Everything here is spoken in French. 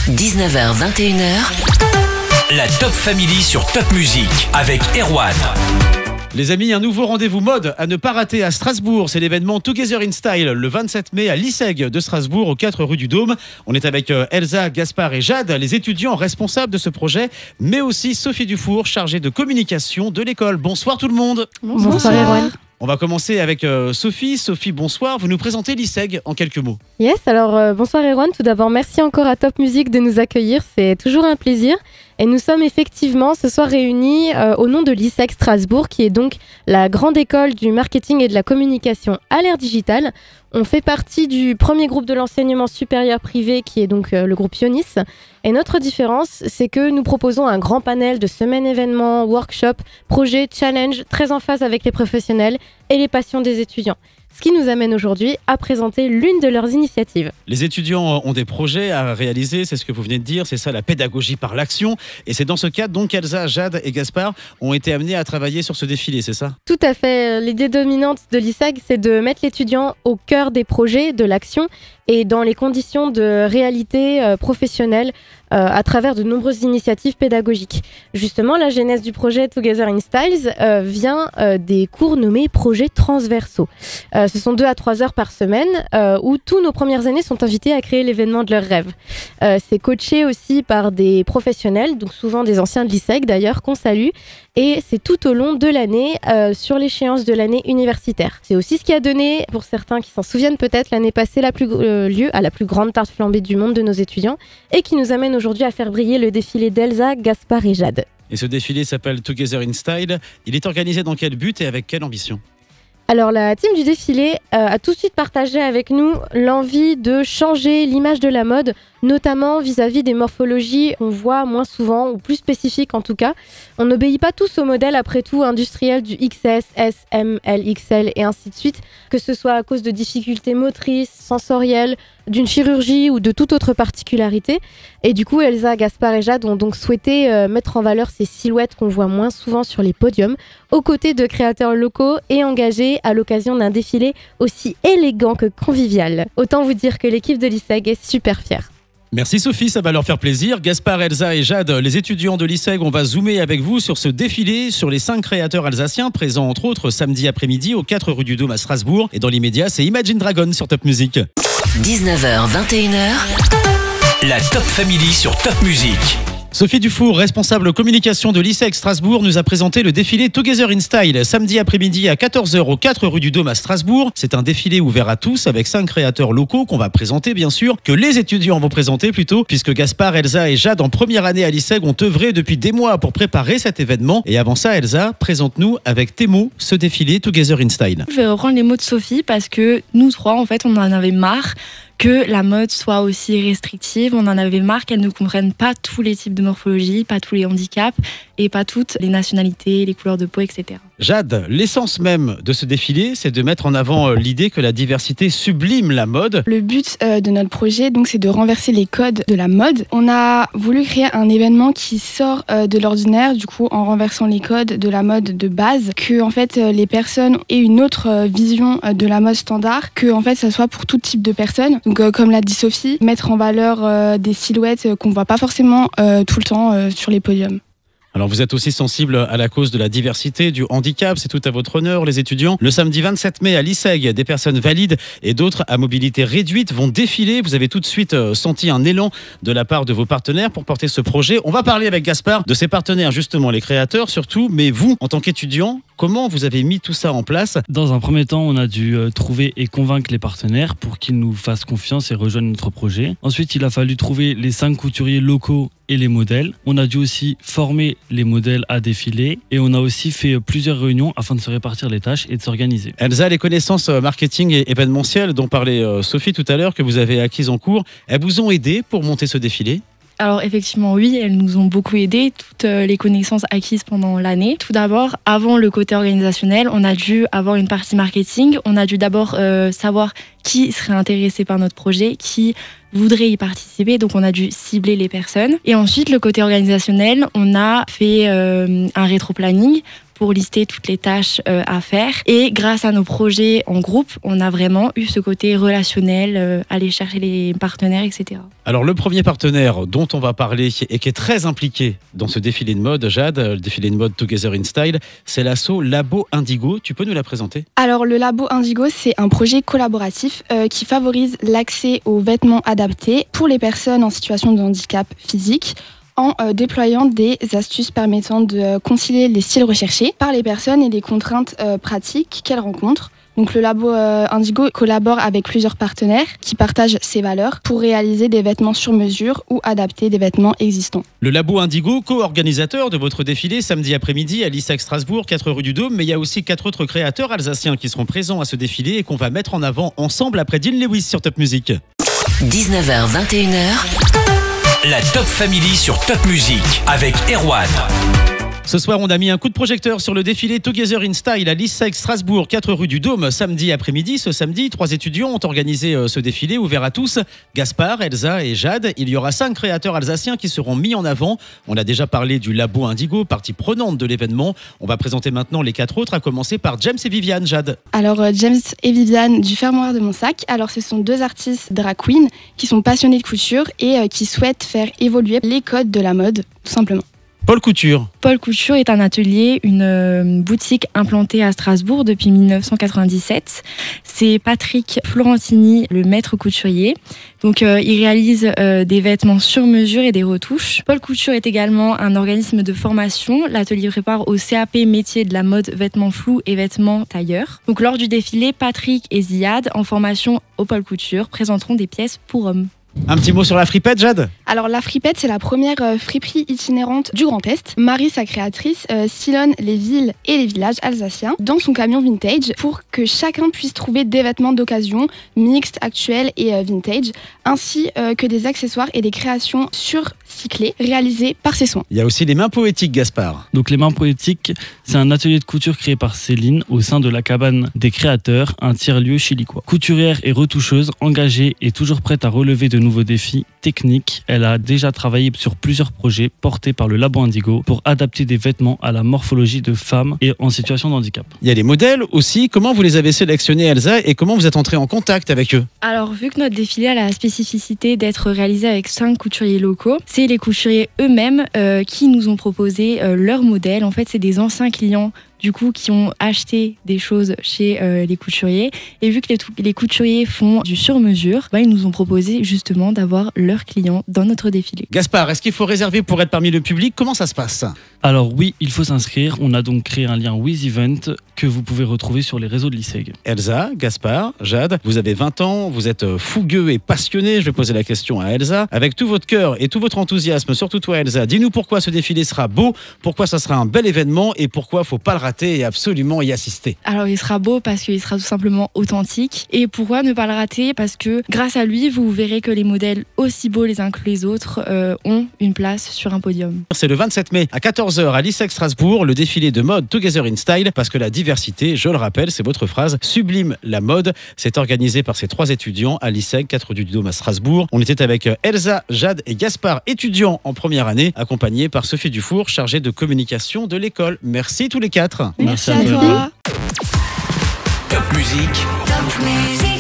19h21h, la Top Family sur Top Music avec Erwan. Les amis, un nouveau rendez-vous mode à ne pas rater à Strasbourg. C'est l'événement Together in Style le 27 mai à l'ISEG de Strasbourg, aux 4 rue du Dôme. On est avec Elsa, Gaspard et Jade, les étudiants responsables de ce projet, mais aussi Sophie Dufour, chargée de communication de l'école. Bonsoir tout le monde. Bonsoir Erwan. On va commencer avec Sophie. Sophie, bonsoir. Vous nous présentez l'ISEG en quelques mots. Yes, alors bonsoir Erwan. Tout d'abord, merci encore à Top Music de nous accueillir. C'est toujours un plaisir. Et nous sommes effectivement ce soir réunis au nom de l'ISEG Strasbourg, qui est donc la grande école du marketing et de la communication à l'ère digitale. On fait partie du premier groupe de l'enseignement supérieur privé, qui est donc le groupe Ionis. Et notre différence, c'est que nous proposons un grand panel de semaines événements, workshops, projets, challenges, très en phase avec les professionnels et les passions des étudiants. Ce qui nous amène aujourd'hui à présenter l'une de leurs initiatives. Les étudiants ont des projets à réaliser, c'est ce que vous venez de dire, c'est ça la pédagogie par l'action. Et c'est dans ce cadre donc qu'Elsa, Jade et Gaspard ont été amenés à travailler sur ce défilé, c'est ça ? Tout à fait. L'idée dominante de l'ISEG, c'est de mettre l'étudiant au cœur des projets, de l'action et dans les conditions de réalité professionnelle à travers de nombreuses initiatives pédagogiques. Justement, la genèse du projet Together in Styles vient des cours nommés projets transversaux. Ce sont 2 à 3 heures par semaine où tous nos premières années sont invités à créer l'événement de leurs rêves. C'est coaché aussi par des professionnels, donc souvent des anciens de l'ISEG d'ailleurs, qu'on salue. Et c'est tout au long de l'année, sur l'échéance de l'année universitaire. C'est aussi ce qui a donné, pour certains qui s'en souviennent peut-être, l'année passée lieu à la plus grande tarte flambée du monde de nos étudiants et qui nous amène aujourd'hui à faire briller le défilé d'Elsa, Gaspard et Jade. Et ce défilé s'appelle Together in Style. Il est organisé dans quel but et avec quelle ambition ? Alors la team du défilé a tout de suite partagé avec nous l'envie de changer l'image de la mode, notamment vis-à-vis des morphologies qu'on voit moins souvent, ou plus spécifiques en tout cas. On n'obéit pas tous au modèle, après tout, industriel du XS, S, M, L, XL et ainsi de suite, que ce soit à cause de difficultés motrices, sensorielles, d'une chirurgie ou de toute autre particularité. Et du coup, Elsa, Gaspard et Jade ont donc souhaité mettre en valeur ces silhouettes qu'on voit moins souvent sur les podiums, aux côtés de créateurs locaux et engagés à l'occasion d'un défilé aussi élégant que convivial. Autant vous dire que l'équipe de l'ISEG est super fière. Merci Sophie, ça va leur faire plaisir. Gaspard, Elsa et Jade, les étudiants de l'ISEG, on va zoomer avec vous sur ce défilé, sur les 5 créateurs alsaciens présents entre autres samedi après-midi aux 4 rue du Dôme à Strasbourg. Et dans l'immédiat, c'est Imagine Dragon sur Top Music. 19h21h, la Top Family sur Top Music. Sophie Dufour, responsable communication de l'ISEG Strasbourg, nous a présenté le défilé Together in Style samedi après-midi à 14h aux 4 rue du Dôme à Strasbourg. C'est un défilé ouvert à tous avec 5 créateurs locaux qu'on va présenter bien sûr, que les étudiants vont présenter plutôt, puisque Gaspard, Elsa et Jade en première année à l'ISEG ont œuvré depuis des mois pour préparer cet événement. Et avant ça, Elsa, présente-nous avec tes mots ce défilé Together in Style. Je vais reprendre les mots de Sophie parce que nous trois, en fait, on en avait marre que la mode soit aussi restrictive. On en avait marre qu'elle ne comprenne pas tous les types de morphologie, pas tous les handicaps et pas toutes les nationalités, les couleurs de peau, etc. Jade, l'essence même de ce défilé, c'est de mettre en avant l'idée que la diversité sublime la mode. Le but de notre projet, donc, c'est de renverser les codes de la mode. On a voulu créer un événement qui sort de l'ordinaire, du coup, en renversant les codes de la mode de base, que en fait les personnes aient une autre vision de la mode standard, que en fait ça soit pour tout type de personnes. Donc, comme l'a dit Sophie, mettre en valeur des silhouettes qu'on voit pas forcément tout le temps sur les podiums. Alors vous êtes aussi sensible à la cause de la diversité, du handicap, c'est tout à votre honneur les étudiants. Le samedi 27 mai à l'ISEG, des personnes valides et d'autres à mobilité réduite vont défiler. Vous avez tout de suite senti un élan de la part de vos partenaires pour porter ce projet. On va parler avec Gaspard de ses partenaires, justement les créateurs surtout, mais vous, en tant qu'étudiant, comment vous avez mis tout ça en place ? Dans un premier temps, on a dû trouver et convaincre les partenaires pour qu'ils nous fassent confiance et rejoignent notre projet. Ensuite, il a fallu trouver les 5 couturiers locaux et les modèles. On a dû aussi former les modèles à défiler et on a aussi fait plusieurs réunions afin de se répartir les tâches et de s'organiser. Elsa, les connaissances marketing et événementielles dont parlait Sophie tout à l'heure, que vous avez acquises en cours, elles vous ont aidé pour monter ce défilé ? Alors effectivement oui, elles nous ont beaucoup aidé, toutes les connaissances acquises pendant l'année. Tout d'abord, avant le côté organisationnel, on a dû avoir une partie marketing. On a dû d'abord savoir qui serait intéressé par notre projet, qui voudrait y participer, donc on a dû cibler les personnes. Et ensuite, le côté organisationnel, on a fait un rétro-planning pour lister toutes les tâches à faire. Et grâce à nos projets en groupe, on a vraiment eu ce côté relationnel, aller chercher les partenaires, etc. Alors le premier partenaire dont on va parler et qui est très impliqué dans ce défilé de mode, Jade, le défilé de mode Together in Style, c'est l'asso Labo Indigo. Tu peux nous la présenter ? Alors le Labo Indigo, c'est un projet collaboratif qui favorise l'accès aux vêtements adaptés pour les personnes en situation de handicap physique, en déployant des astuces permettant de concilier les styles recherchés par les personnes et les contraintes pratiques qu'elles rencontrent. Donc le Labo Indigo collabore avec plusieurs partenaires qui partagent ces valeurs pour réaliser des vêtements sur mesure ou adapter des vêtements existants. Le Labo Indigo, co-organisateur de votre défilé samedi après-midi à l'ISEC Strasbourg, 4 rue du Dôme, mais il y a aussi 4 autres créateurs alsaciens qui seront présents à ce défilé et qu'on va mettre en avant ensemble après Dean Lewis sur Top Music. 19h-21h, la Top Family sur Top Music avec Erwan. Ce soir, on a mis un coup de projecteur sur le défilé Together in Style à l'ISEC Strasbourg, 4 rue du Dôme, samedi après-midi. Ce samedi, 3 étudiants ont organisé ce défilé ouvert à tous. Gaspard, Elsa et Jade. Il y aura 5 créateurs alsaciens qui seront mis en avant. On a déjà parlé du Labo Indigo, partie prenante de l'événement. On va présenter maintenant les 4 autres, à commencer par James et Viviane. Jade. Alors James et Viviane du Fermoir de Monsac. Alors ce sont 2 artistes drag queens qui sont passionnés de couture et qui souhaitent faire évoluer les codes de la mode, tout simplement. Paul Couture. Paul Couture est un atelier, une boutique implantée à Strasbourg depuis 1997. C'est Patrick Florentini, le maître couturier. Donc, il réalise des vêtements sur mesure et des retouches. Paul Couture est également un organisme de formation. L'atelier prépare au CAP métier de la mode, vêtements flous et vêtements tailleurs. Donc, lors du défilé, Patrick et Ziad, en formation au Paul Couture, présenteront des pièces pour hommes. Un petit mot sur la fripette, Jade. Alors la fripette, c'est la première friperie itinérante du Grand Est. Marie, sa créatrice, sillonne les villes et les villages alsaciens dans son camion vintage pour que chacun puisse trouver des vêtements d'occasion, mixtes, actuels et vintage, ainsi que des accessoires et des créations surcyclées réalisées par ses soins. Il y a aussi les mains poétiques, Gaspard. Donc les mains poétiques, c'est un atelier de couture créé par Céline au sein de la cabane des créateurs, un tiers-lieu chilicois. Couturière et retoucheuse, engagée et toujours prête à relever de nouveaux défis techniques, elle a déjà travaillé sur plusieurs projets portés par le Labo Indigo pour adapter des vêtements à la morphologie de femmes et en situation de handicap. Il y a les modèles aussi. Comment vous les avez sélectionnés, Elsa, et comment vous êtes entrée en contact avec eux? Alors, vu que notre défilé a la spécificité d'être réalisé avec 5 couturiers locaux, c'est les couturiers eux-mêmes qui nous ont proposé leurs modèles. En fait, c'est des anciens clients du coup qui ont acheté des choses chez les couturiers, et vu que les couturiers font du sur-mesure, ils nous ont proposé justement d'avoir leurs clients dans notre défilé. Gaspard, est-ce qu'il faut réserver pour être parmi le public? Comment ça se passe? Alors oui, il faut s'inscrire. On a donc créé un lien With Event que vous pouvez retrouver sur les réseaux de l'ISEG. Elsa, Gaspard, Jade, vous avez 20 ans, vous êtes fougueux et passionné. Je vais poser la question à Elsa. Avec tout votre cœur et tout votre enthousiasme, surtout toi Elsa, dis-nous pourquoi ce défilé sera beau, pourquoi ça sera un bel événement et pourquoi faut pas le rater et absolument y assister. Alors il sera beau parce qu'il sera tout simplement authentique. Et pourquoi ne pas le rater? Parce que grâce à lui, vous verrez que les modèles aussi beaux les uns que les autres ont une place sur un podium. C'est le 27 mai à 14h à l'ISEC Strasbourg, le défilé de mode Together in Style, parce que la diversité, je le rappelle, c'est votre phrase, sublime la mode. C'est organisé par ces 3 étudiants à l'ISEG, 4 du Dôme à Strasbourg. On était avec Elsa, Jade et Gaspard, étudiants en première année, accompagnés par Sophie Dufour, chargée de communication de l'école. Merci tous les 4. Merci à toi. Top Music.